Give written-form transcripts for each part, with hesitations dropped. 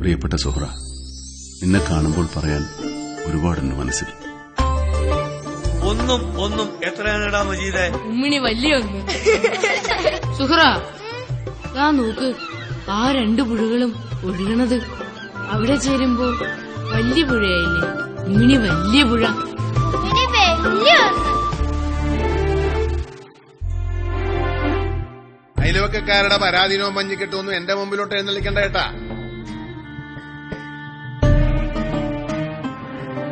പ്രിയപ്പെട്ട സുഹ്റ, നിന്നെ കാണുമ്പോൾ പറയാൻ ഒരുപാടുണ്ട് മനസ്സിൽ. ഒന്നും എത്രയാണെടാ മജീദേ? ഉമ്മിണി വലിയ ഒന്ന്. സുഹ്റ, ദാ നോക്ക്, ആ 2 പുഴകളും ഒഴുകണത്. അവിടെ ചേരുമ്പോ വലിയ പുഴയായില്ലേ? ഉമ്മിണി വലിയ പുഴ. അയൽവക്കക്കാരുടെ പരാതിനോ മഞ്ഞിക്കെട്ടൊന്നും എന്റെ മുമ്പിലോട്ട് എഴുന്നള്ളിക്കണ്ട കേട്ടാ.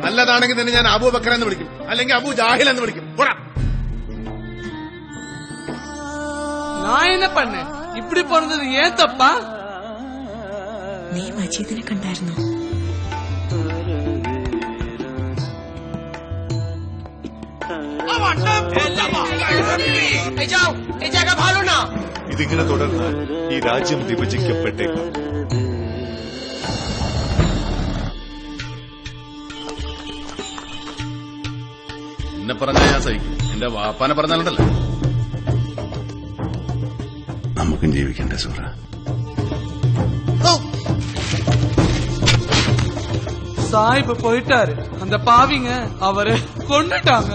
നല്ലതാണെങ്കിൽ തന്നെ ഞാൻ അബൂ ബക്കർ എന്ന് വിളിക്കും, അല്ലെങ്കിൽ അബൂ ജാഹിൽ എന്ന് വിളിക്കും. நான் என்ன பண்ணேன்? இப்படி போனது ஏன் தப்பா? നീ മജീദിനെ കണ്ടായിരുന്നോ? ഇതിങ്ങനെ തുടർന്നാൽ ഈ രാജ്യം വിഭജിക്കപ്പെട്ടേക്കാം. എന്നെ പറഞ്ഞാൽ ഞാൻ സഹിക്കും, എന്റെ വാപ്പാനെ പറഞ്ഞാലുണ്ടല്ലോ. നമുക്കും ജീവിക്കണ്ടേ സുഹ്റ? சாஹிப் போயிட்டாரு. அந்த பாவிங்க அவரை கொண்டுட்டாங்க.